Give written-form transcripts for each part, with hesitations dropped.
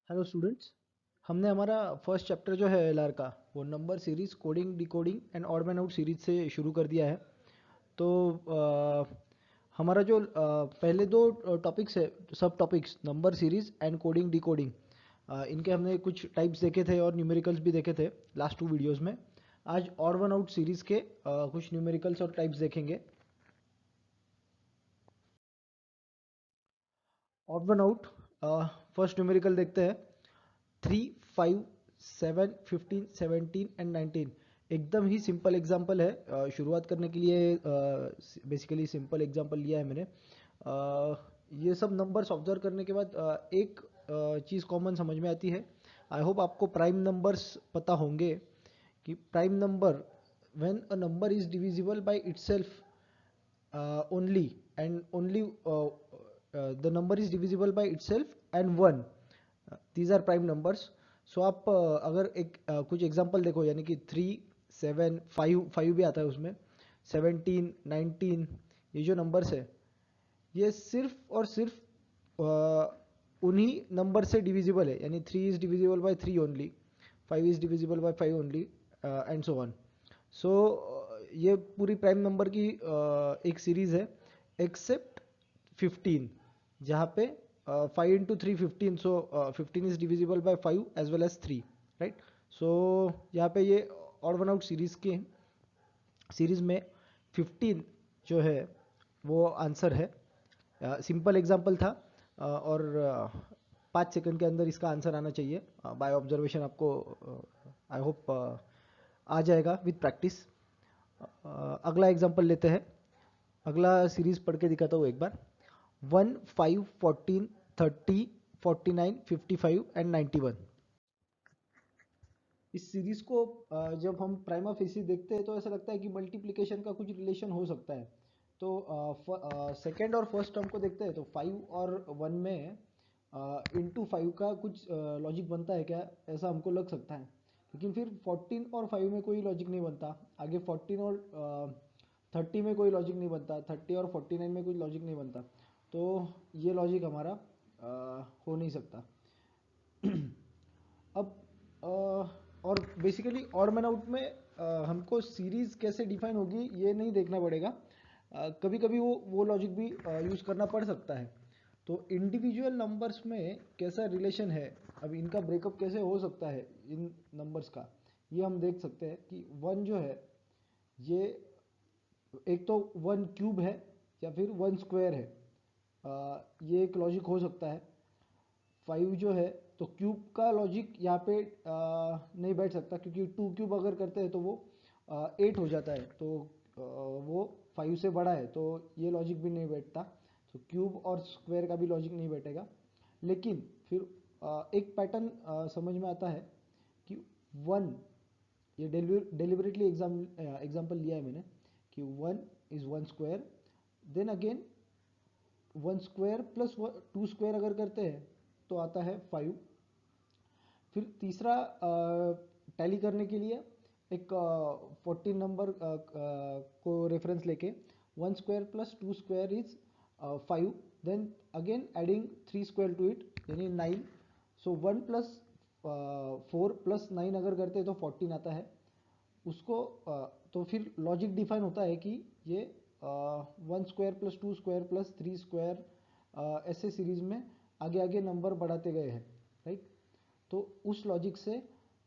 Hello students. हमने हमारा first chapter जो है एलआर का वो number series coding decoding and odd man out series से शुरू कर दिया है। तो हमारा जो पहले दो टॉपिक्स है, सब topics number series and coding decoding, इनके हमने कुछ टाइप्स देखे थे और न्यूमेरिकल्स भी देखे थे लास्ट टू वीडियोस में। आज ऑड वन आउट सीरीज के कुछ न्यूमेरिकल्स और टाइप्स देखेंगे। Odd one out, first numerical देखते हैं। 3, 5, 7, 15, 17 एंड 19। एकदम ही सिंपल एग्जाम्पल है। शुरुआत करने के लिए बेसिकली सिंपल एग्जाम्पल लिया है मैंने। ये सब नंबर्स ऑब्जर्व करने के बाद एक चीज़ कॉमन समझ में आती है। आई होप आपको प्राइम नंबर्स पता होंगे कि prime number when a number is divisible by itself only and only the number is divisible by itself and 1, these are prime numbers. So आप अगर एक कुछ एग्जांपल देखो, यानी कि 3, 7, 5 भी आता है उसमें, 17, 19, ये जो नंबर्स है ये सिर्फ और सिर्फ उन्हीं नंबर से डिविजिबल है। यानी 3 is divisible by 3 only, 5 is divisible by 5 only and so on. So ये पूरी प्राइम नंबर की एक सीरीज है एक्सेप्ट 15, जहाँ पे 5 into 3 15, so 15 is divisible by 5 as well as 3, right. So यहाँ पे ये ऑड वन आउट सीरीज में 15 जो है वो आंसर है। सिंपल एग्जांपल था, और 5 सेकंड के अंदर इसका आंसर आना चाहिए बाय ऑब्जर्वेशन। आपको आई होप आ जाएगा विथ प्रैक्टिस। अगला एग्जांपल लेते हैं। अगला सीरीज पढ़ के दिखाता हूँ एक बार। 1, 5, 14, 30, 49, 55 एंड 91। इस सीरीज को जब हम प्राइमा फेसी देखते हैं तो ऐसा लगता है कि मल्टीप्लिकेशन का कुछ रिलेशन हो सकता है। तो सेकेंड और फर्स्ट टर्म को देखते हैं तो 5 और 1 में इंटू 5 का कुछ लॉजिक बनता है क्या, ऐसा हमको लग सकता है। लेकिन फिर 14 और 5 में कोई लॉजिक नहीं बनता। आगे 14 और 30 में कोई लॉजिक नहीं बनता। 30 और 49 में कोई लॉजिक नहीं बनता। तो ये लॉजिक हमारा हो नहीं सकता। अब और बेसिकली ऑड मैन आउट में हमको सीरीज कैसे डिफाइन होगी ये नहीं देखना पड़ेगा। कभी कभी वो लॉजिक भी यूज करना पड़ सकता है। तो इंडिविजुअल नंबर्स में कैसा रिलेशन है, अब इनका ब्रेकअप कैसे हो सकता है इन नंबर्स का, ये हम देख सकते हैं कि 1 जो है ये एक तो 1 क्यूब है या फिर 1 स्क्वायर है। ये एक लॉजिक हो सकता है। 5 जो है तो क्यूब का लॉजिक यहाँ पे नहीं बैठ सकता, क्योंकि 2 क्यूब अगर करते हैं तो वो 8 हो जाता है। तो वो 5 से बड़ा है, तो ये लॉजिक भी नहीं बैठता। तो क्यूब और स्क्वायर का भी लॉजिक नहीं बैठेगा। लेकिन फिर एक पैटर्न समझ में आता है कि 1, ये डेलिबरेटली एग्जाम्पल लिया है मैंने कि 1 is 1 square, then again 1 square plus 2 square अगर करते हैं तो आता है 5। फिर तीसरा टैली करने के लिए एक 14 नंबर को रेफरेंस लेके 1 square plus 2 square is 5, then again adding 3 square to it यानी 9। सो 1 प्लस 4 प्लस 9 अगर करते हैं तो 14 आता है उसको। तो फिर लॉजिक डिफाइन होता है कि ये 1 square plus 2 square plus 3 square ऐसे सीरीज में आगे आगे नंबर बढ़ाते गए हैं, राइट। तो उस लॉजिक से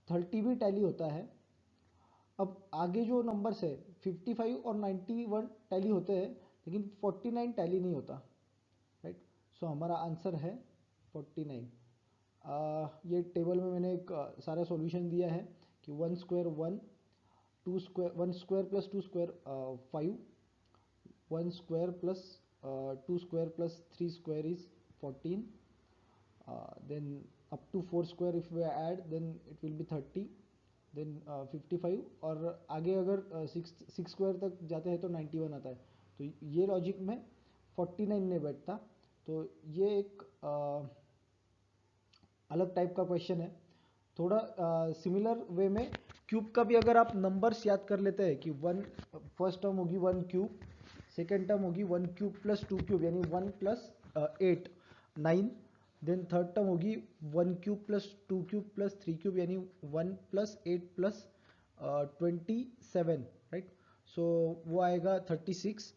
30 भी टैली होता है। अब आगे जो नंबर्स है 55 और 91 टैली होते हैं, लेकिन 49 टैली नहीं होता, राइट। सो हमारा आंसर है 49। ये टेबल में मैंने एक सारा सॉल्यूशन दिया है कि 1 square 1, 2 square 1 square plus 2 square 5, 1 square plus 2 square plus 3 square is 14, then up to 4 square if we add then it will be 30, then 55 और आगे अगर 6 स्क्वायर तक जाते हैं तो 91 आता है। तो ये लॉजिक में 49 नहीं बैठता। तो ये एक अलग टाइप का क्वेश्चन है। थोड़ा सिमिलर वे में क्यूब का भी अगर आप नंबर्स याद कर लेते हैं कि 1 फर्स्ट टर्म होगी 1 क्यूब, सेकेंड टर्म होगी 1 क्यूब प्लस 2 क्यूब यानी 1 प्लस 8 9, देन थर्ड टर्म होगी 1 cube plus 2 cube plus 3 cube, यानी 1 + 8 + 27, राइट। सो वो आएगा 36।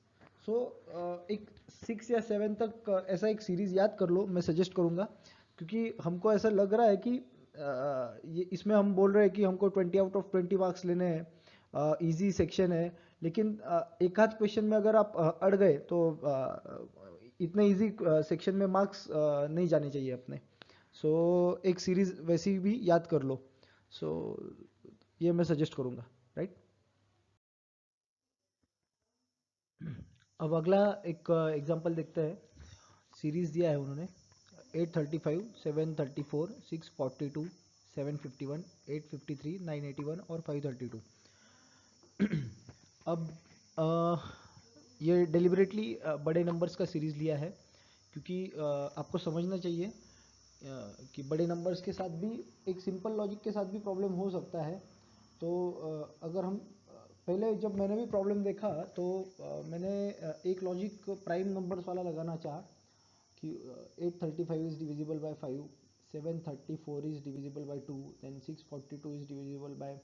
सो एक 6 या 7 तक ऐसा एक सीरीज याद कर लो, मैं सजेस्ट करूँगा, क्योंकि हमको ऐसा लग रहा है कि ये इसमें हम बोल रहे हैं कि हमको 20 out of 20 मार्क्स लेने हैं, इजी सेक्शन है, लेकिन एक आध क्वेश्चन में अगर आप अड़ गए तो इतने इजी सेक्शन में मार्क्स नहीं जाने चाहिए अपने। सो एक सीरीज वैसी भी याद कर लो। सो ये मैं सजेस्ट करूँगा, राइट। अब अगला एक एग्जांपल देखते हैं। सीरीज दिया है उन्होंने 835, 734, 642, 751, 853, 981 और 532। अब ये डेलिबरेटली बड़े नंबर्स का सीरीज लिया है, क्योंकि आपको समझना चाहिए कि बड़े नंबर्स के साथ भी एक सिंपल लॉजिक के साथ भी प्रॉब्लम हो सकता है। तो अगर हम पहले जब मैंने भी प्रॉब्लम देखा तो मैंने एक लॉजिक प्राइम नंबर्स वाला लगाना चाहा कि 835 is divisible by 5, 734 is divisible by 2, then 642 is divisible by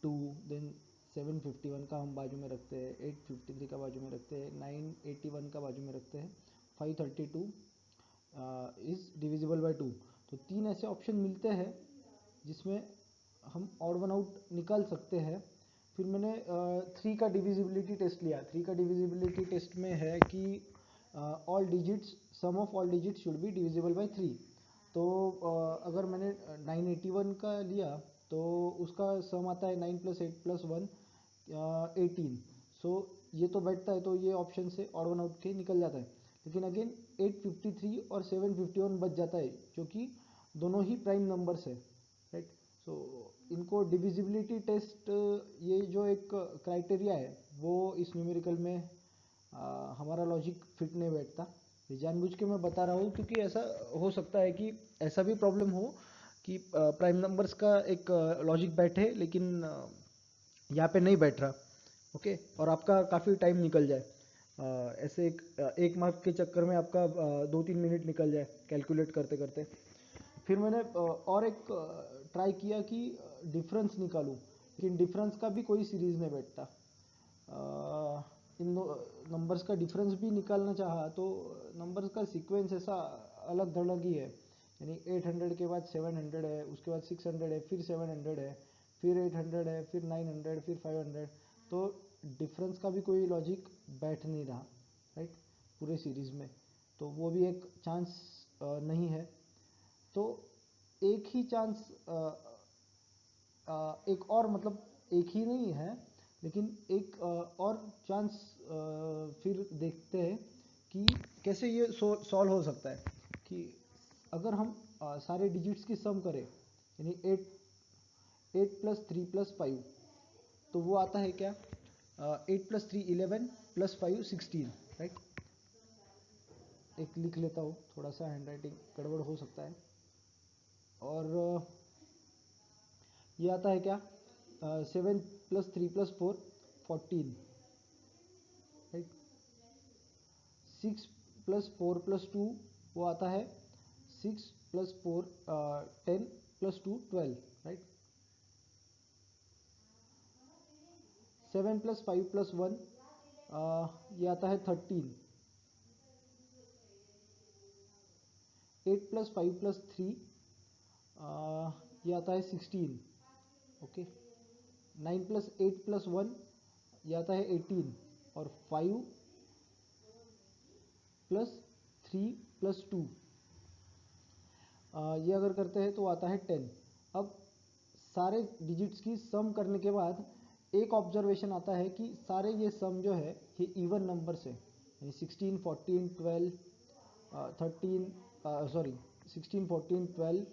2, then 751 का हम बाजू में रखते हैं, 853 का बाजू में रखते हैं, 981 का बाजू में रखते हैं, 532 इज डिविजिबल बाय 2। तो तीन ऐसे ऑप्शन मिलते हैं जिसमें हम ऑड वन आउट निकाल सकते हैं। फिर मैंने 3 का डिविजिबिलिटी टेस्ट लिया। 3 का डिविजिबिलिटी टेस्ट में है कि all digits, sum of all digits should be divisible by 3। तो अगर मैंने 981 का लिया तो उसका सम आता है 9 + 8 + 1, 18। सो ये तो बैठता है, तो ये ऑप्शन से ऑड वन आउट के निकल जाता है। लेकिन अगेन 853 और 751 बच जाता है, जो कि दोनों ही प्राइम नंबर्स है, राइट। सो इनको डिविजिबिलिटी टेस्ट, ये जो एक क्राइटेरिया है वो इस न्यूमेरिकल में हमारा लॉजिक फिट नहीं बैठता। ये जानबूझ के मैं बता रहा हूँ, क्योंकि ऐसा हो सकता है कि ऐसा भी प्रॉब्लम हो कि प्राइम नंबर्स का एक लॉजिक बैठे, लेकिन यहाँ पे नहीं बैठ रहा, ओके, और आपका काफ़ी टाइम निकल जाए। ऐसे एक मार्क के चक्कर में आपका 2-3 मिनट निकल जाए कैलकुलेट करते करते। फिर मैंने और एक ट्राई किया कि डिफरेंस निकालूं, लेकिन डिफरेंस का भी कोई सीरीज नहीं बैठता। इन नंबर्स का डिफरेंस भी निकालना चाहा तो नंबर्स का सीक्वेंस ऐसा अलग धड़क ही है, यानी 800 के बाद 700 है, उसके बाद 600 है, फिर 700 है, फिर 800 है, फिर 900, फिर 500। तो डिफरेंस का भी कोई लॉजिक बैठ नहीं रहा, राइट, पूरे सीरीज में। तो वो भी एक चांस नहीं है। तो एक ही चांस, एक और, मतलब एक ही नहीं है, लेकिन एक और चांस फिर देखते हैं कि कैसे ये सॉल्व हो सकता है। कि अगर हम सारे डिजिट्स की सम करें, यानी 8 + 3 + 5, तो वो आता है क्या, 8 + 3 11 + 5 16, राइट। एक लिख लेता हूँ, थोड़ा सा हैंडराइटिंग गड़बड़ हो सकता है। और ये आता है क्या, 7 + 3 + 4 14, राइट। 6 + 4 + 2 वो आता है 6 + 4 10 + 2 12, राइट। 7 + 5 + 1 ये आता है 13। 8 + 5 + 3 ये आता है 16, ओके। 9 + 8 + 1 ये आता है 18, और 5 + 3 + 2 ये अगर करते हैं तो आता है 10। अब सारे डिजिट्स की सम करने के बाद एक ऑब्जर्वेशन आता है कि सारे ये सम जो है ये इवन नंबर से, यानी 16 14 12 13, सॉरी 16 14 12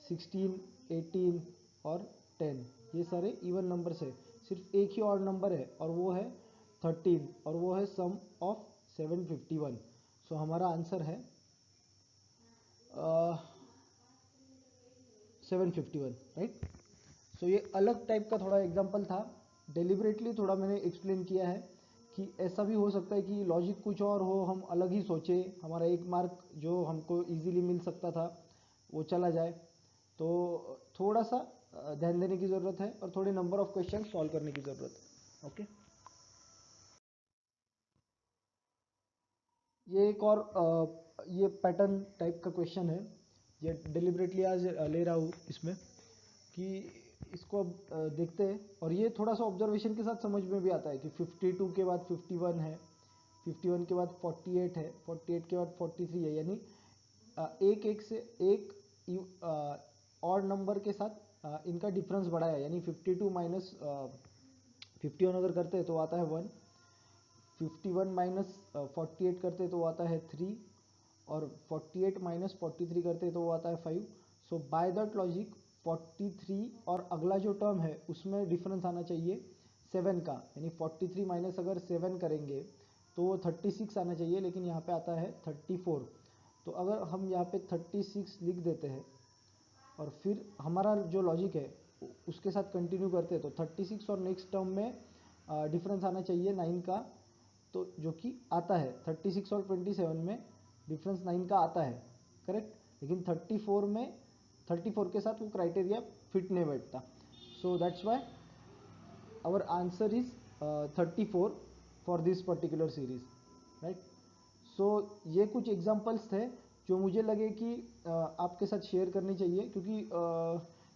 16 18 और 10, ये सारे इवन नंबर है। सिर्फ एक ही और नंबर है और वो है 13, और वो है सम ऑफ 751। सो हमारा आंसर है 751, राइट। सो ये अलग टाइप का थोड़ा एग्जांपल था, डेलिबरेटली थोड़ा मैंने एक्सप्लेन किया है कि ऐसा भी हो सकता है कि लॉजिक कुछ और हो, हम अलग ही सोचे, हमारा एक मार्क जो हमको इजीली मिल सकता था वो चला जाए। तो थोड़ा सा ध्यान देने की ज़रूरत है और थोड़े नंबर ऑफ क्वेश्चन सॉल्व करने की ज़रूरत है। ओके, ये एक और ये पैटर्न टाइप का क्वेश्चन है, ये डिलिबरेटली आज ले रहा हूँ इसमें कि इसको अब देखते हैं। और ये थोड़ा सा ऑब्जर्वेशन के साथ समझ में भी आता है कि 52 के बाद 51 है, 51 के बाद 48 है, 48 के बाद 43 है, यानी एक एक से एक और नंबर के साथ इनका डिफरेंस बढ़ा है। यानी 52 माइनस 51 अगर करते हैं तो आता है 1, 51 माइनस 48 करते तो वो आता है 3, और 48 माइनस 43 करते तो वो आता है 5। सो बाय दैट लॉजिक 43 और अगला जो टर्म है उसमें डिफरेंस आना चाहिए 7 का, यानी 43 माइनस अगर 7 करेंगे तो वो 36 आना चाहिए, लेकिन यहाँ पे आता है 34। तो अगर हम यहाँ पे 36 लिख देते हैं और फिर हमारा जो लॉजिक है उसके साथ कंटिन्यू करते हैं तो 36 और नेक्स्ट टर्म में डिफरेंस आना चाहिए 9 का, तो जो कि आता है 36 और 27 में डिफरेंस 9 का आता है, करेक्ट। लेकिन 34 के साथ वो क्राइटेरिया फिट नहीं बैठता। So that's why our answer is 34 for this particular series, right. So ये कुछ एग्जांपल्स थे जो मुझे लगे कि आपके साथ शेयर करनी चाहिए, क्योंकि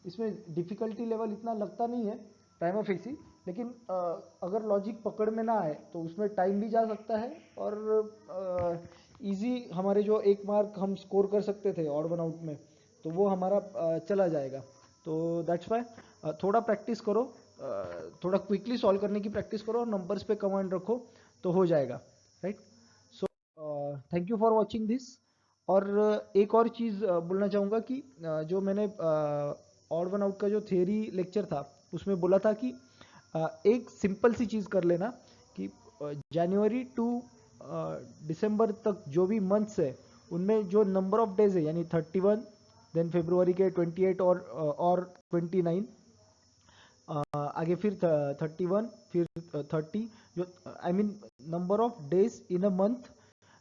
इसमें डिफ़िकल्टी लेवल इतना लगता नहीं है प्राइमा फेसी, लेकिन अगर लॉजिक पकड़ में ना आए तो उसमें टाइम भी जा सकता है और इजी हमारे जो एक मार्क हम स्कोर कर सकते थे ऑड वन आउट में तो वो हमारा चला जाएगा। तो दैट्स वाई थोड़ा प्रैक्टिस करो, थोड़ा क्विकली सॉल्व करने की प्रैक्टिस करो और नंबर्स पे कमांड रखो तो हो जाएगा, right. So thank you for watching this. और एक और चीज़ बोलना चाहूँगा कि जो मैंने ऑड वन आउट का जो थियरी लेक्चर था उसमें बोला था कि एक सिंपल सी चीज़ कर लेना कि जनवरी टू दिसंबर तक जो भी मंथ्स है उनमें जो नंबर ऑफ डेज है, यानी 31, देन फरवरी के 28 और 29, आगे फिर 31, फिर 30, जो I mean number of days in a month,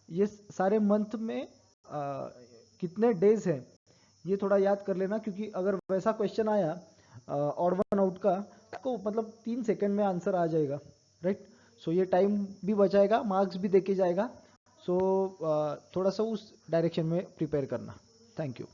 ये सारे मंथ में कितने डेज हैं ये थोड़ा याद कर लेना, क्योंकि अगर वैसा क्वेश्चन आया ऑड वन आउट का तो मतलब 3 सेकंड में आंसर आ जाएगा, राइट। सो ये टाइम भी बचाएगा, मार्क्स भी देके जाएगा। सो थोड़ा सा उस डायरेक्शन में प्रिपेयर करना। Thank you.